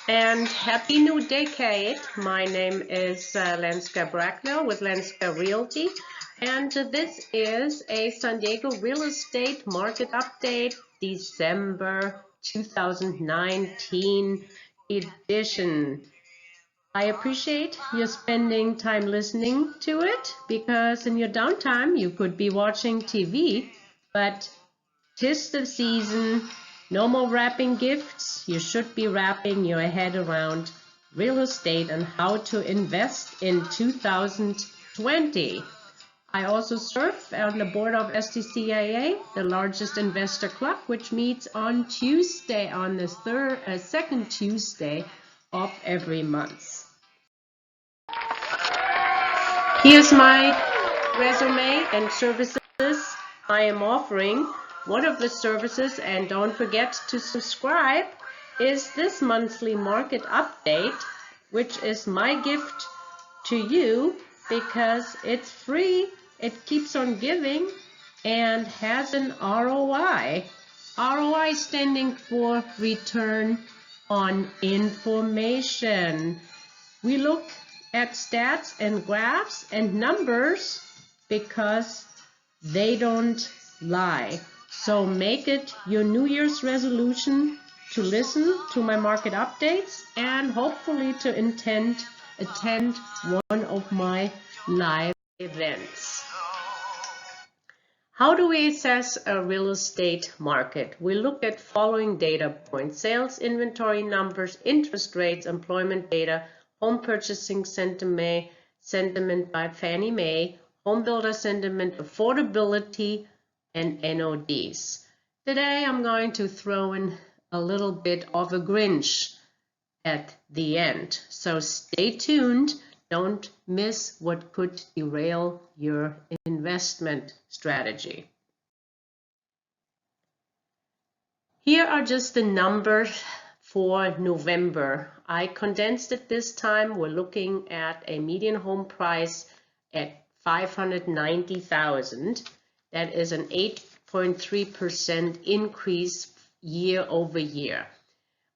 and happy new decade. My name is Lenska with Lenska Realty, and this is a San Diego real estate market update, December 2019 edition. I appreciate you spending time listening to it, because in your downtime you could be watching TV, but 'tis the season. No more wrapping gifts. You should be wrapping your head around real estate and how to invest in 2020. I also serve on the board of STCIA, the largest investor club, which meets on Tuesday, on the second Tuesday of every month. Here's my resume and services I am offering. One of the services, and don't forget to subscribe, is this monthly market update, which is my gift to you because it's free, it keeps on giving, and has an ROI. ROI standing for return on information. We look at stats and graphs and numbers because they don't lie. So make it your New Year's resolution to listen to my market updates and hopefully to attend one of my live events. How do we assess a real estate market? We look at following data points: sales, inventory numbers, interest rates, employment data, home purchasing sentiment by Fannie Mae, homebuilder sentiment, affordability, and NODs. Today I'm going to throw in a little bit of a Grinch at the end. So stay tuned. Don't miss what could derail your investment strategy. Here are just the numbers for November. I condensed it this time. We're looking at a median home price at $590,000. That is an 8.3% increase year over year.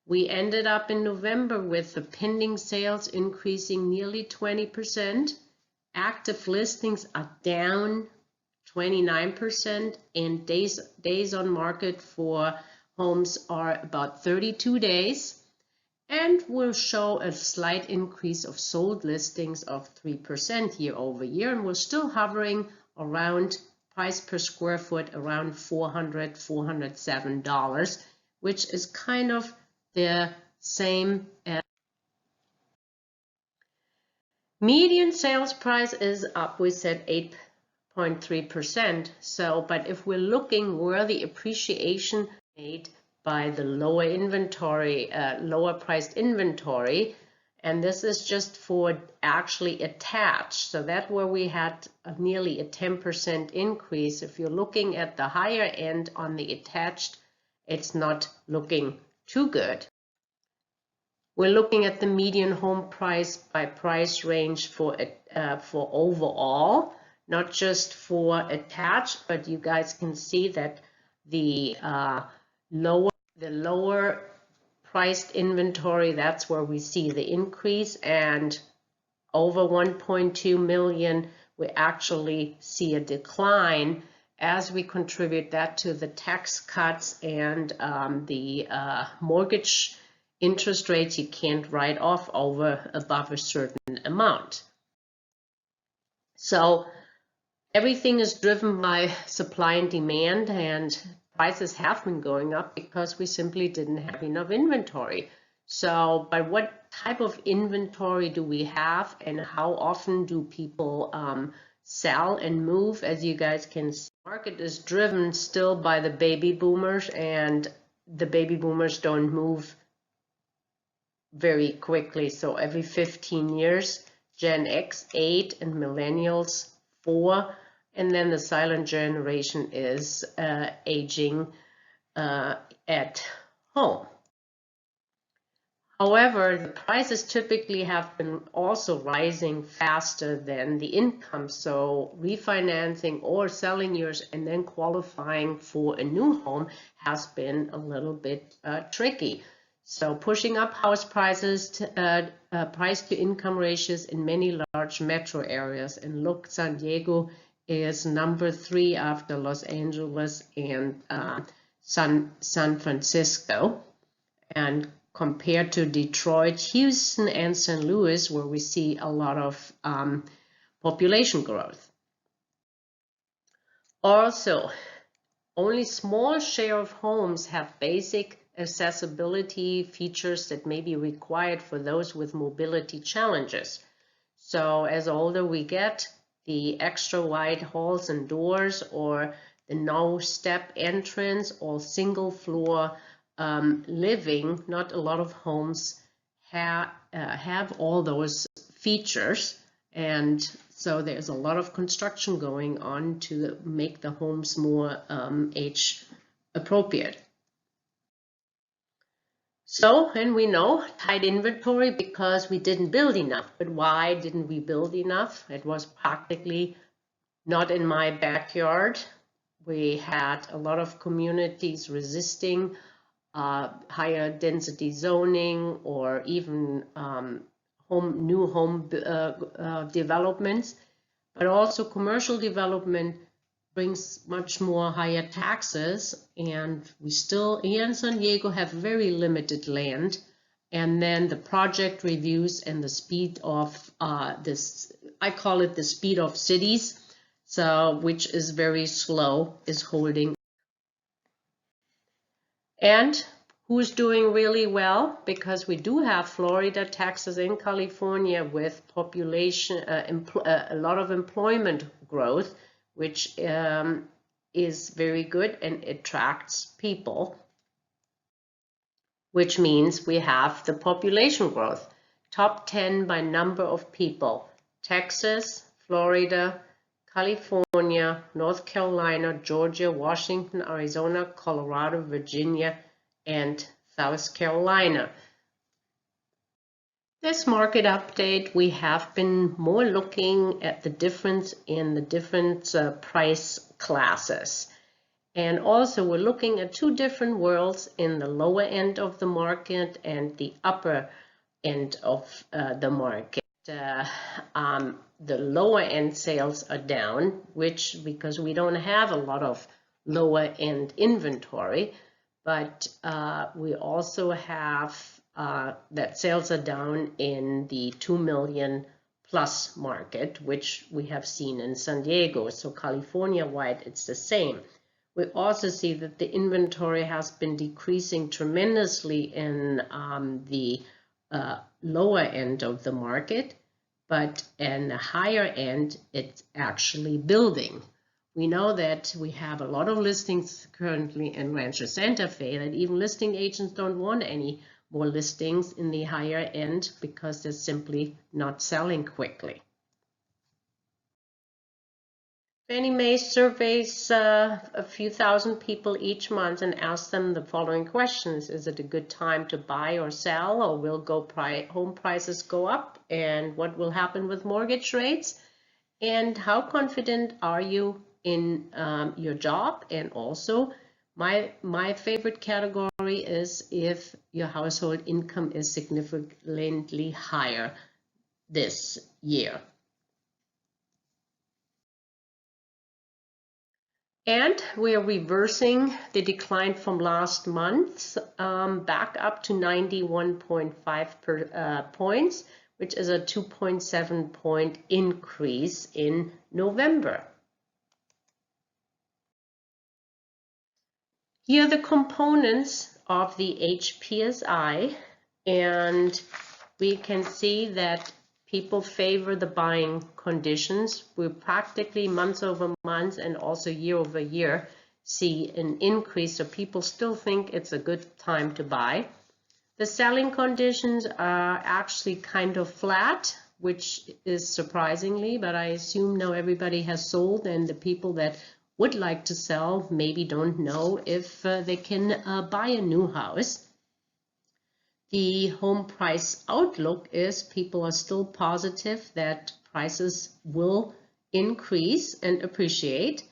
We ended up in November with the pending sales increasing nearly 20%. Active listings are down 29%, and days on market for homes are about 32 days, and will show a slight increase of sold listings of 3% year over year, and we're still hovering around price per square foot around $400, $407, which is kind of the same as median sales price is up. We said 8.3%. So, but if we're looking where the appreciation made by the lower inventory, lower priced inventory, and this is just for actually attached. So that's where we had nearly a 10% increase. If you're looking at the higher end on the attached, it's not looking too good. We're looking at the median home price by price range for overall, not just for attached, but you guys can see that the lower priced inventory, that's where we see the increase, and over 1.2 million, we actually see a decline as we contribute that to the tax cuts and the mortgage interest rates you can't write off above a certain amount. So everything is driven by supply and demand, and prices have been going up because we simply didn't have enough inventory. So, but what type of inventory do we have, and how often do people sell and move? As you guys can see, the market is driven still by the baby boomers, and the baby boomers don't move very quickly. So every 15 years, Gen X 8 and millennials 4, and then the silent generation is aging at home. However, the prices typically have been also rising faster than the income. So refinancing or selling yours and then qualifying for a new home has been a little bit tricky. So pushing up house prices, price to income ratios in many large metro areas. And look, San Diego is number 3 after Los Angeles and San Francisco. And compared to Detroit, Houston, and St. Louis, where we see a lot of population growth. Also, only small share of homes have basic accessibility features that may be required for those with mobility challenges. So as older we get, the extra wide halls and doors, or the no step entrance, or single floor living, not a lot of homes have all those features, and so there's a lot of construction going on to make the homes more age appropriate. So, and we know, tight inventory because we didn't build enough. But why didn't we build enough? It was practically not in my backyard. We had a lot of communities resisting higher density zoning, or even new home developments. But also commercial development brings much more higher taxes, and we still here in San Diego have very limited land. And then the project reviews and the speed of this, I call it the speed of cities, so which is very slow, is holding. And who's doing really well? Because we do have Florida, Texas, and California with population, a lot of employment growth, which is very good and attracts people, which means we have the population growth. Top 10 by number of people: Texas, Florida, California, North Carolina, Georgia, Washington, Arizona, Colorado, Virginia, and South Carolina. This market update, we have been more looking at the difference in the different price classes. And also we're looking at 2 different worlds, in the lower end of the market and the upper end of the market. The lower end sales are down, which because we don't have a lot of lower end inventory, but we also have that sales are down in the 2 million plus market, which we have seen in San Diego. So California-wide, it's the same. We also see that the inventory has been decreasing tremendously in the lower end of the market, but in the higher end, it's actually building. We know that we have a lot of listings currently in Rancho Santa Fe, that even listing agents don't want any more listings in the higher end because they're simply not selling quickly. Fannie Mae surveys a few thousand people each month and asks them the following questions. Is it a good time to buy or sell, or will home prices go up? And what will happen with mortgage rates? And how confident are you in your job? And also, my favorite category is if your household income is significantly higher this year. And we are reversing the decline from last month back up to 91.5 points, which is a 2.7 point increase in November. Here are the components of the HPSI, and we can see that people favor the buying conditions. We practically month over month and also year over year see an increase, so people still think it's a good time to buy. The selling conditions are actually kind of flat, which is surprisingly, but I assume now everybody has sold, and the people that would like to sell maybe don't know if they can buy a new house. The home price outlook is people are still positive that prices will increase and appreciate,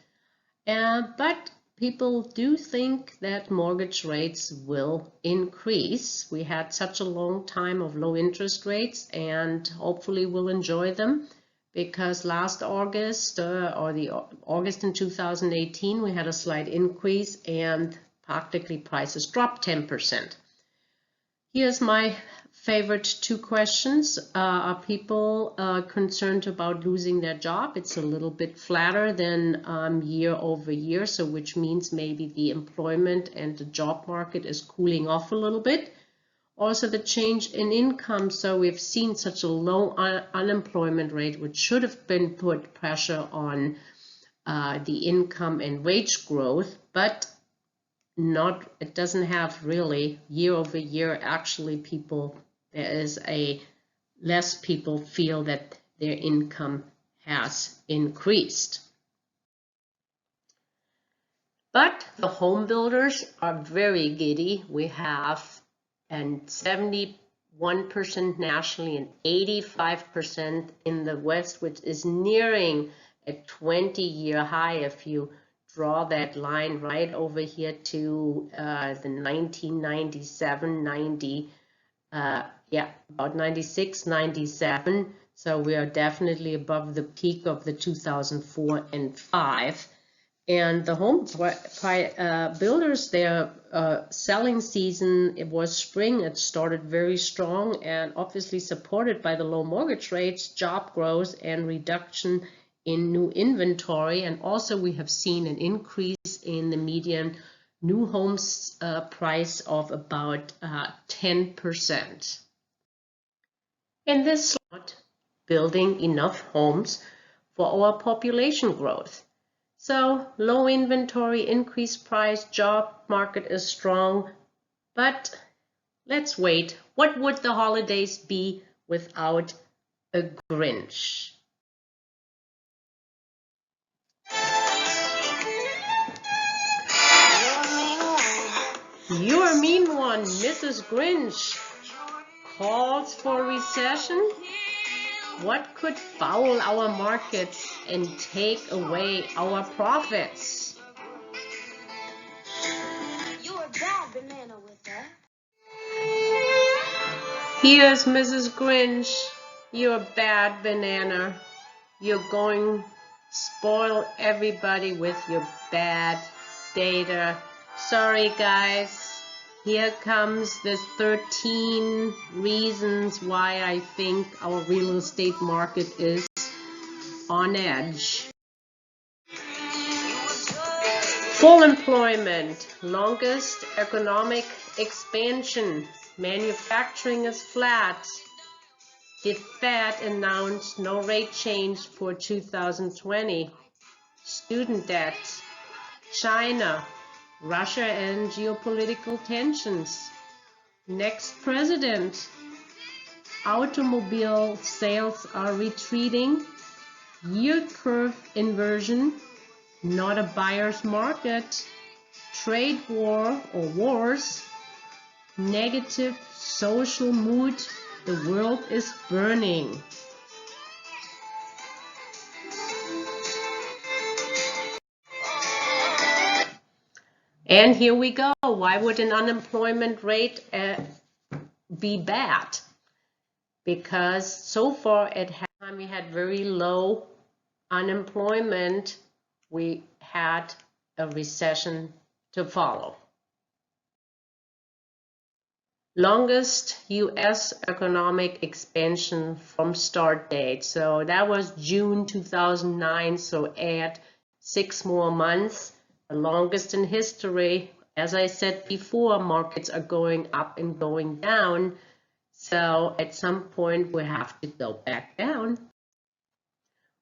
but people do think that mortgage rates will increase. We had such a long time of low interest rates, and hopefully we'll enjoy them, because last August or the August in 2018 we had a slight increase and practically prices dropped 10%. Here's my favorite two questions. Are people concerned about losing their job? It's a little bit flatter than year over year, so which means maybe the employment and the job market is cooling off a little bit. Also the change in income, so we've seen such a low unemployment rate, which should have been put pressure on the income and wage growth, but it doesn't have really year over year. Actually, there is less people feel that their income has increased. But the home builders are very giddy. We have 71% nationally and 85% in the West, which is nearing a 20-year high if you draw that line right over here to the 1997, about 96, 97. So we are definitely above the peak of the 2004 and 5. And the home builders, their selling season, it was spring. It started very strong and obviously supported by the low mortgage rates, job growth, and reduction in new inventory. And also we have seen an increase in the median new homes price of about 10%. In this slot, building enough homes for our population growth. So low inventory, increased price, job market is strong, but let's wait. What would the holidays be without a Grinch? You're a mean one, Mrs. Grinch. Calls for recession? What could foul our markets and take away our profits? You're a bad banana with that. Here's Mrs. Grinch. You're a bad banana. You're going to spoil everybody with your bad data. Sorry, guys. Here comes the 13 reasons why I think our real estate market is on edge. Full employment, longest economic expansion, manufacturing is flat. The Fed announced no rate change for 2020. Student debt, China, Russia and geopolitical tensions. Next president. Automobile sales are retreating. Yield curve inversion. Not a buyer's market. Trade war or wars. Negative social mood. The world is burning. And here we go. Why would an unemployment rate be bad? Because so far at time we had very low unemployment, we had a recession to follow. Longest US economic expansion from start date. So that was June 2009, so add 6 more months. The longest in history. As I said before, markets are going up and going down. So at some point we have to go back down.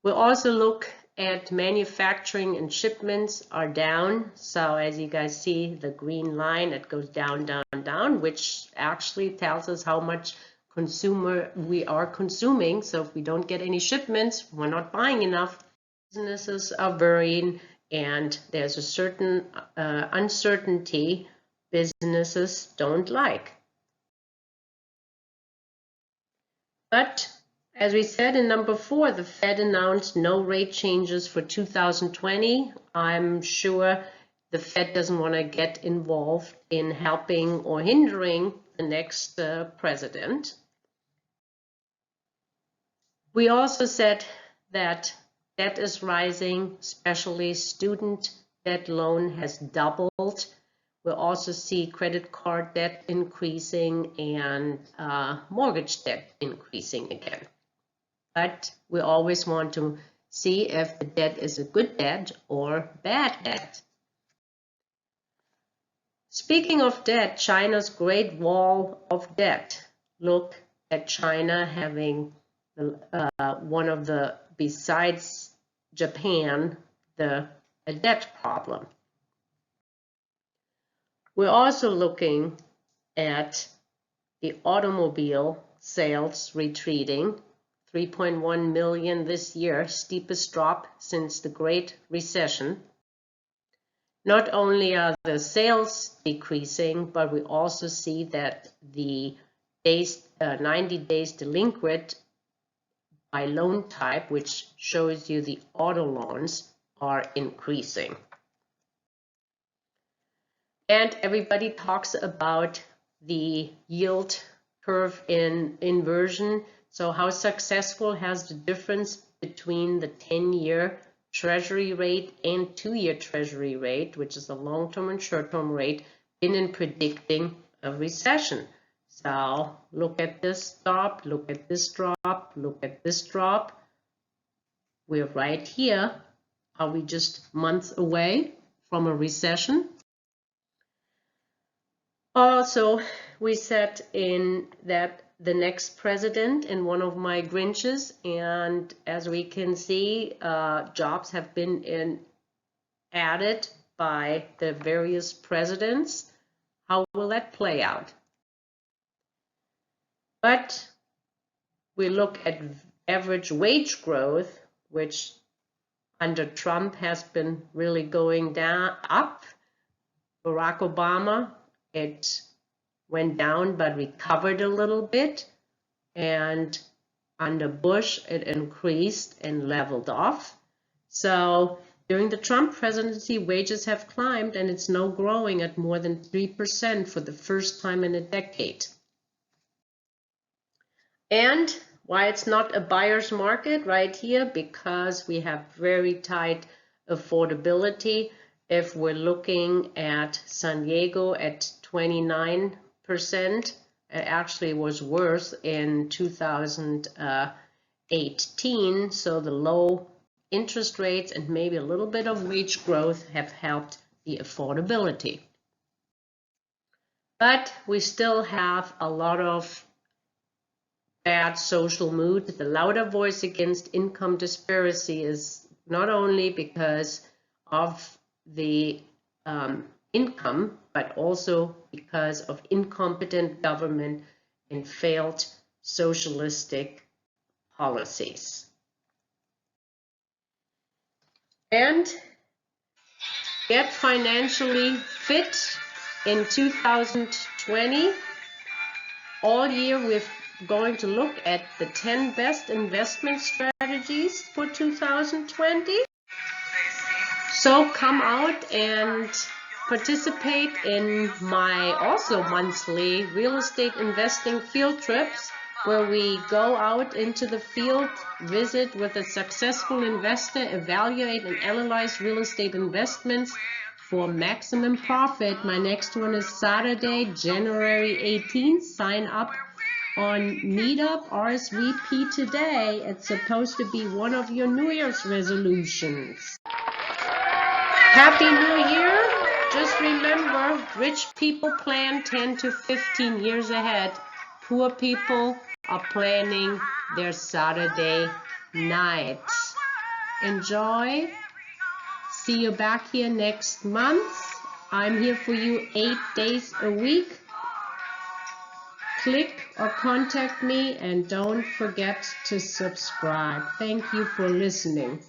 We'll also look at manufacturing and shipments are down. So as you guys see, the green line, it goes down, down, down, which actually tells us how much consumer we are consuming. So if we don't get any shipments, we're not buying enough. Businesses are worrying. And there's a certain uncertainty businesses don't like. But as we said in number 4, the Fed announced no rate changes for 2020. I'm sure the Fed doesn't want to get involved in helping or hindering the next president. We also said that debt is rising, especially student debt loan has doubled. We'll also see credit card debt increasing and mortgage debt increasing again. But we always want to see if the debt is a good debt or bad debt. Speaking of debt, China's Great Wall of Debt. Look at China having one of the, besides Japan, a debt problem. We're also looking at the automobile sales retreating, 3.1 million this year, steepest drop since the Great Recession. Not only are the sales decreasing, but we also see that the 90 days delinquent by loan type, which shows you the auto loans, are increasing. And everybody talks about the yield curve inversion. So how successful has the difference between the 10-year Treasury rate and 2-year Treasury rate, which is the long-term and short-term rate, been in predicting a recession? So look at this drop, look at this drop, look at this drop. We're right here. Are we just months away from a recession? Also, we said in that the next president in one of my Grinches, and as we can see, jobs have been added by the various presidents. How will that play out? But we look at average wage growth, which under Trump has been really going up. Barack Obama, it went down but recovered a little bit, and under Bush it increased and leveled off. So during the Trump presidency, wages have climbed, and it's now growing at more than 3% for the first time in a decade. And why it's not a buyer's market right here? Because we have very tight affordability. If we're looking at San Diego at 29%, it actually was worse in 2018. So the low interest rates and maybe a little bit of wage growth have helped the affordability. But we still have a lot of bad social mood. The louder voice against income disparity is not only because of the income, but also because of incompetent government and failed socialistic policies. And get financially fit in 2020. All year we're going to look at the 10 best investment strategies for 2020. So come out and participate in my also monthly real estate investing field trips, where we go out into the field, visit with a successful investor, evaluate and analyze real estate investments for maximum profit. My next one is Saturday, January 18th. Sign up on Meetup, RSVP today. It's supposed to be one of your New Year's resolutions. Happy New Year! Just remember, rich people plan 10 to 15 years ahead. Poor people are planning their Saturday nights. Enjoy. See you back here next month. I'm here for you 8 days a week. Click or contact me, and don't forget to subscribe. Thank you for listening.